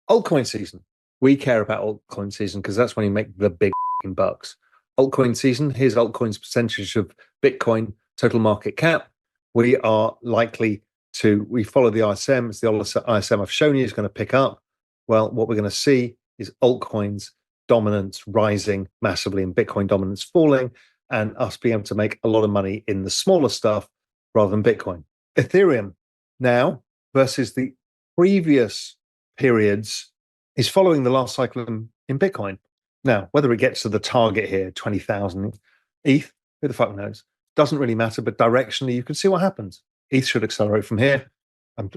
Altcoin season. We care about altcoin season because that's when you make the big bucks. Altcoin season. Here's altcoin's percentage of Bitcoin total market cap. We are likely to, we follow the ISM. It's the ISM I've shown you is going to pick up. Well, what we're going to see is altcoins dominance rising massively and Bitcoin dominance falling, and us being able to make a lot of money in the smaller stuff rather than Bitcoin. Ethereum now versus the previous periods is following the last cycle in Bitcoin. Now, whether it gets to the target here, 20,000 ETH, who the fuck knows? Doesn't really matter, but directionally, you can see what happens. ETH should accelerate from here.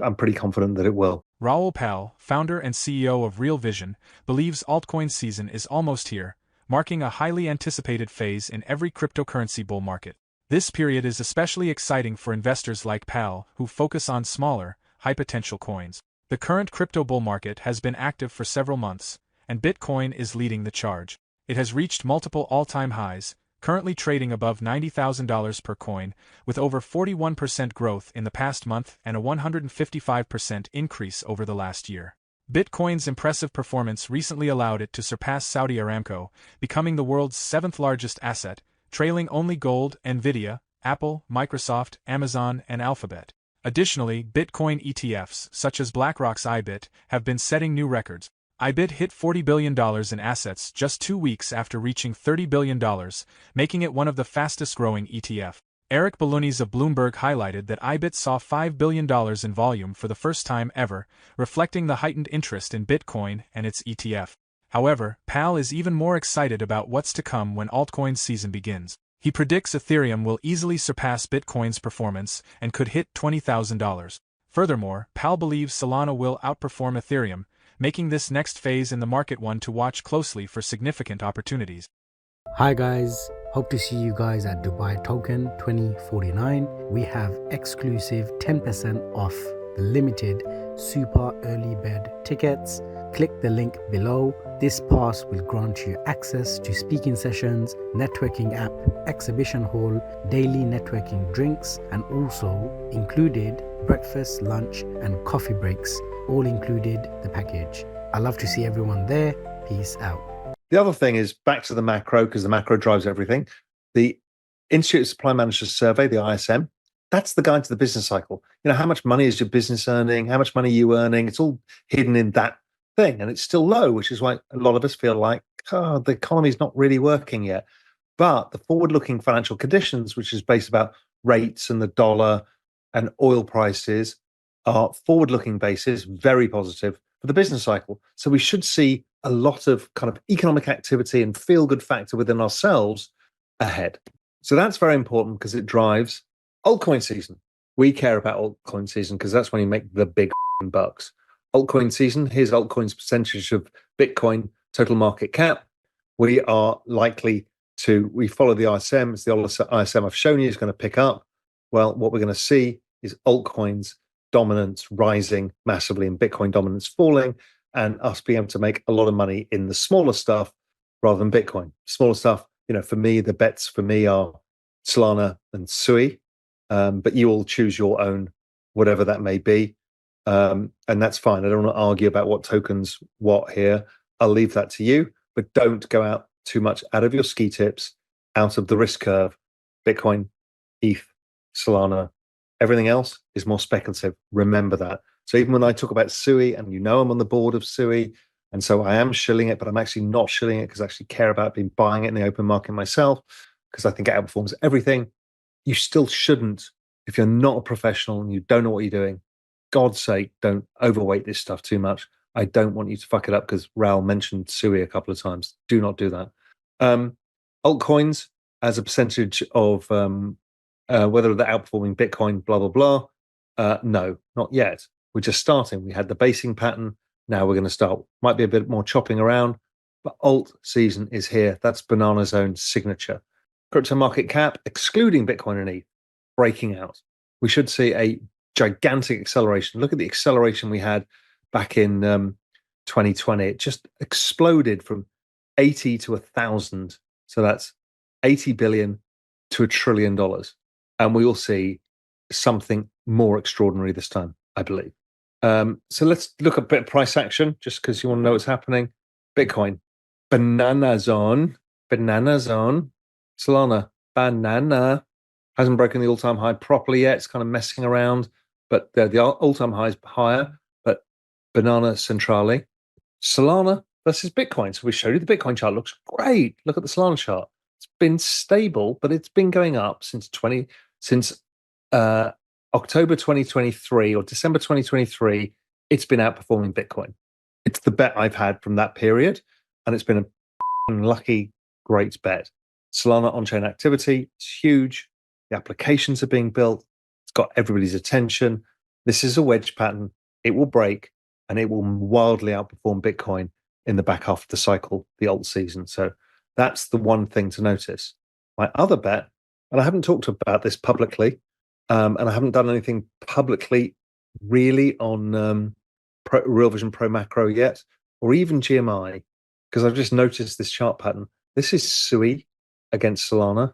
I'm pretty confident that it will. Raoul, founder and CEO of Real Vision, believes altcoin season is almost here, marking a highly anticipated phase in every cryptocurrency bull market. This period is especially exciting for investors like Pal, who focus on smaller, high-potential coins. The current crypto bull market has been active for several months, and Bitcoin is leading the charge. It has reached multiple all-time highs, currently trading above $90,000 per coin, with over 41% growth in the past month and a 155% increase over the last year. Bitcoin's impressive performance recently allowed it to surpass Saudi Aramco, becoming the world's seventh largest asset, trailing only gold, Nvidia, Apple, Microsoft, Amazon, and Alphabet. Additionally, Bitcoin ETFs, such as BlackRock's IBIT, have been setting new records. IBIT hit $40 billion in assets just 2 weeks after reaching $30 billion, making it one of the fastest-growing ETF. Eric Bolunis of Bloomberg highlighted that IBIT saw $5 billion in volume for the first time ever, reflecting the heightened interest in Bitcoin and its ETF. However, Pal is even more excited about what's to come when altcoin season begins. He predicts Ethereum will easily surpass Bitcoin's performance and could hit $20,000. Furthermore, Pal believes Solana will outperform Ethereum, making this next phase in the market one to watch closely for significant opportunities. Hi guys, hope to see you guys at Dubai Token 2049. We have exclusive 10% off the limited super early bird tickets. Click the link below. This pass will grant you access to speaking sessions, networking app, exhibition hall, daily networking drinks, and also included breakfast, lunch, and coffee breaks, all included the package. I love to see everyone there. Peace out. The other thing is back to the macro, because the macro drives everything. The Institute of Supply Managers Survey, the ISM, that's the guide to the business cycle. You know, how much money is your business earning? How much money are you earning? It's all hidden in that thing, and it's still low, which is why a lot of us feel like, oh, the economy is not really working yet. But the forward-looking financial conditions, which is based about rates and the dollar and oil prices, are forward-looking basis very positive for the business cycle. So we should see a lot of kind of economic activity and feel-good factor within ourselves ahead. So that's very important because it drives altcoin season. We care about altcoin season because that's when you make the big bucks. Altcoin season. Here's altcoin's percentage of Bitcoin total market cap. We are likely to, we follow the ISM. It's the ISM I've shown you is going to pick up. Well, what we're going to see is altcoins dominance rising massively and Bitcoin dominance falling, and us being able to make a lot of money in the smaller stuff rather than Bitcoin. Smaller stuff, you know, for me, the bets for me are Solana and Sui, but you all choose your own, whatever that may be. And that's fine. I don't want to argue about what tokens, what here. I'll leave that to you, but don't go out too much out of your ski tips, out of the risk curve. Bitcoin, ETH, Solana, everything else is more speculative. Remember that. So even when I talk about Sui, and you know I'm on the board of Sui, and so I am shilling it, but I'm actually not shilling it because I actually care about being buying it in the open market myself, because I think it outperforms everything. You still shouldn't, if you're not a professional and you don't know what you're doing, God's sake, don't overweight this stuff too much. I don't want you to fuck it up because Raoul mentioned Sui a couple of times. Do not do that. Altcoins as a percentage of whether they're outperforming Bitcoin, blah, blah, blah. No, not yet. We're just starting. We had the basing pattern. Now we're going to start. Might be a bit more chopping around, but alt season is here. That's Banana Zone's signature. Crypto market cap, excluding Bitcoin and ETH, breaking out. We should see a gigantic acceleration. Look at the acceleration we had back in 2020. It just exploded from 80 to 1,000. So that's 80 billion to $1 trillion. And we will see something more extraordinary this time, I believe. So let's look at a bit of price action, just because you want to know what's happening. Bitcoin, banana zone, Solana, banana, hasn't broken the all-time high properly yet. It's kind of messing around, but the all-time high is higher, but banana centrale. Solana versus Bitcoin. So we showed you the Bitcoin chart. Looks great. Look at the Solana chart. It's been stable, but it's been going up since October 2023 or December 2023. It's been outperforming Bitcoin. It's the bet I've had from that period, and it's been a lucky, great bet. Solana on-chain activity is huge. The applications are being built. It's got everybody's attention. This is a wedge pattern. It will break, and it will wildly outperform Bitcoin in the back half of the cycle, the alt season. So that's the one thing to notice. My other bet, and I haven't talked about this publicly, and I haven't done anything publicly really on Real Vision Pro Macro yet, or even GMI, because I've just noticed this chart pattern. This is SUI against Solana.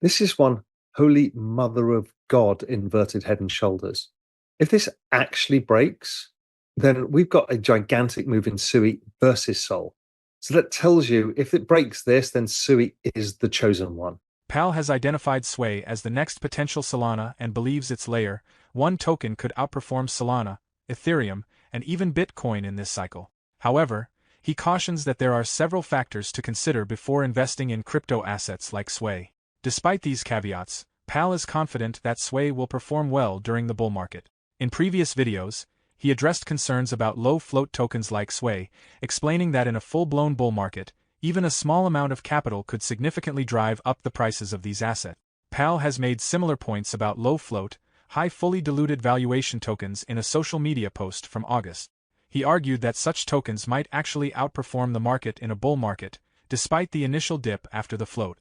This is one holy mother of God inverted head and shoulders. If this actually breaks, then we've got a gigantic move in SUI versus Sol. So that tells you if it breaks this, then SUI is the chosen one. Pal has identified Sway as the next potential Solana and believes its layer 1 token could outperform Solana, Ethereum, and even Bitcoin in this cycle. However, he cautions that there are several factors to consider before investing in crypto assets like Sway. Despite these caveats, Pal is confident that Sway will perform well during the bull market. In previous videos, he addressed concerns about low-float tokens like Sway, explaining that in a full-blown bull market, even a small amount of capital could significantly drive up the prices of these assets. Pal has made similar points about low-float, high fully diluted valuation tokens in a social media post from August. He argued that such tokens might actually outperform the market in a bull market, despite the initial dip after the float.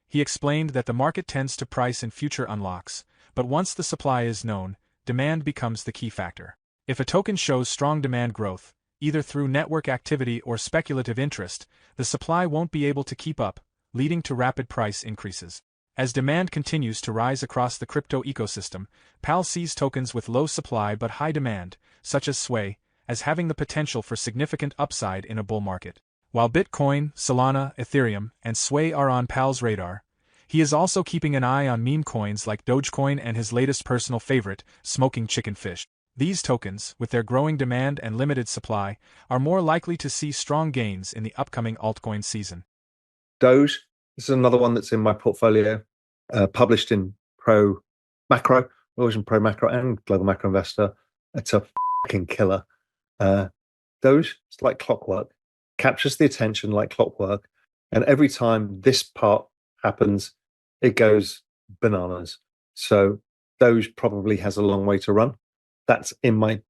He explained that the market tends to price in future unlocks, but once the supply is known, demand becomes the key factor. If a token shows strong demand growth, either through network activity or speculative interest, the supply won't be able to keep up, leading to rapid price increases. As demand continues to rise across the crypto ecosystem, Pal sees tokens with low supply but high demand, such as Sway, as having the potential for significant upside in a bull market. While Bitcoin, Solana, Ethereum, and Sway are on Pal's radar, he is also keeping an eye on meme coins like Dogecoin and his latest personal favorite, Smoking Chicken Fish. These tokens, with their growing demand and limited supply, are more likely to see strong gains in the upcoming altcoin season. Doge, this is another one that's in my portfolio, published in Pro Macro, Version Pro Macro, and Global Macro Investor. It's a fucking killer. Doge, it's like clockwork, captures the attention like clockwork, and every time this part happens, it goes bananas. So Doge probably has a long way to run. That's in my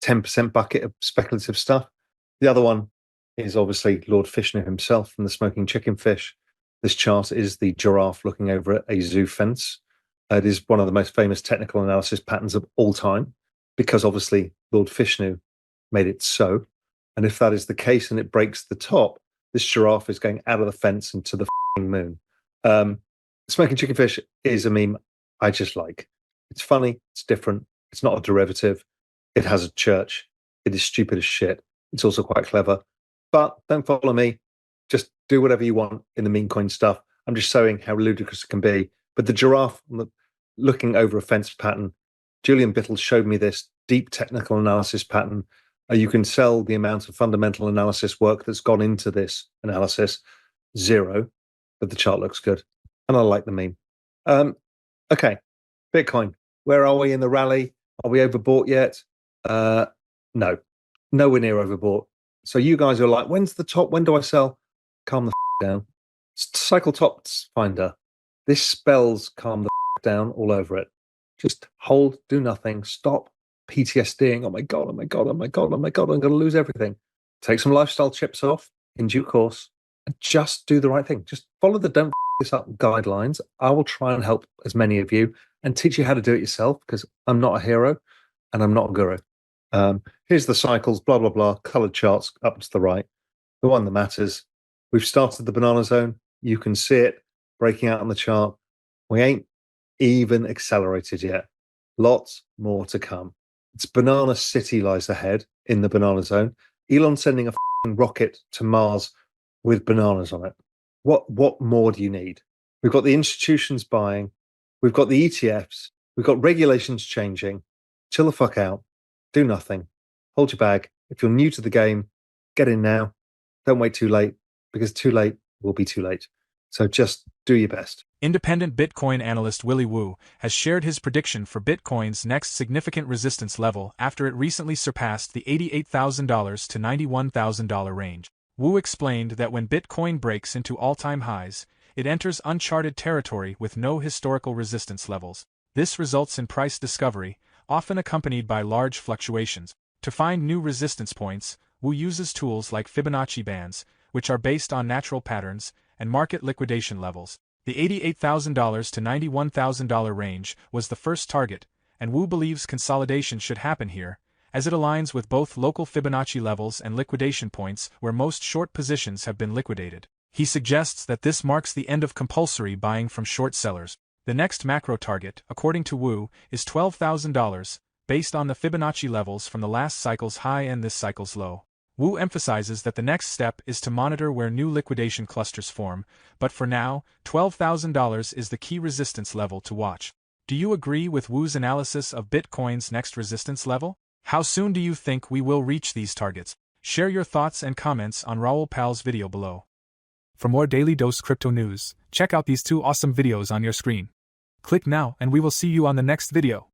10% bucket of speculative stuff. The other one is obviously Lord Fishnu himself from the Smoking Chicken Fish. This chart is the giraffe looking over at a zoo fence. It is one of the most famous technical analysis patterns of all time, because obviously Lord Fishnu made it so. And if that is the case and it breaks the top, this giraffe is going out of the fence into the moon. Smoking Chicken Fish is a meme I just like. It's funny, it's different, it's not a derivative, it has a church, it is stupid as shit, it's also quite clever. But don't follow me, just do whatever you want in the meme coin stuff. I'm just showing how ludicrous it can be. But the giraffe looking over a fence pattern, Julian Bittle showed me this deep technical analysis pattern. You can sell the amount of fundamental analysis work that's gone into this analysis, zero, but the chart looks good. And I like the meme. Okay, Bitcoin. Where are we in the rally? Are we overbought yet? No, nowhere near overbought. So you guys are like, when's the top? When do I sell? Calm the down. Cycle tops finder. This spells calm the down all over it. Just hold, do nothing, stop PTSDing. Oh my God, oh my God, oh my God, oh my God, I'm going to lose everything. Take some lifestyle chips off in due course and just do the right thing. Just follow the don't this up guidelines. I will try and help as many of you and teach you how to do it yourself, because I'm not a hero and I'm not a guru. Here's the cycles, blah, blah, blah, colored charts up to the right. The one that matters. We've started the banana zone. You can see it breaking out on the chart. We ain't even accelerated yet. Lots more to come. It's Banana City lies ahead in the banana zone. Elon sending a rocket to Mars with bananas on it. What more do you need? We've got the institutions buying. We've got the ETFs. We've got regulations changing. Chill the fuck out. Do nothing. Hold your bag. If you're new to the game, get in now. Don't wait too late, because too late will be too late. So just do your best. Independent Bitcoin analyst Willy Woo has shared his prediction for Bitcoin's next significant resistance level after it recently surpassed the $88,000 to $91,000 range. Woo explained that when Bitcoin breaks into all-time highs, it enters uncharted territory with no historical resistance levels. This results in price discovery, often accompanied by large fluctuations. To find new resistance points, Woo uses tools like Fibonacci bands, which are based on natural patterns, and market liquidation levels. The $88,000 to $91,000 range was the first target, and Woo believes consolidation should happen here, as it aligns with both local Fibonacci levels and liquidation points where most short positions have been liquidated. He suggests that this marks the end of compulsory buying from short sellers. The next macro target, according to Woo, is $12,000, based on the Fibonacci levels from the last cycle's high and this cycle's low. Woo emphasizes that the next step is to monitor where new liquidation clusters form, but for now, $12,000 is the key resistance level to watch. Do you agree with Woo's analysis of Bitcoin's next resistance level? How soon do you think we will reach these targets? Share your thoughts and comments on Raoul Pal's video below. For more Daily Dose Crypto news, check out these two awesome videos on your screen. Click now and we will see you on the next video.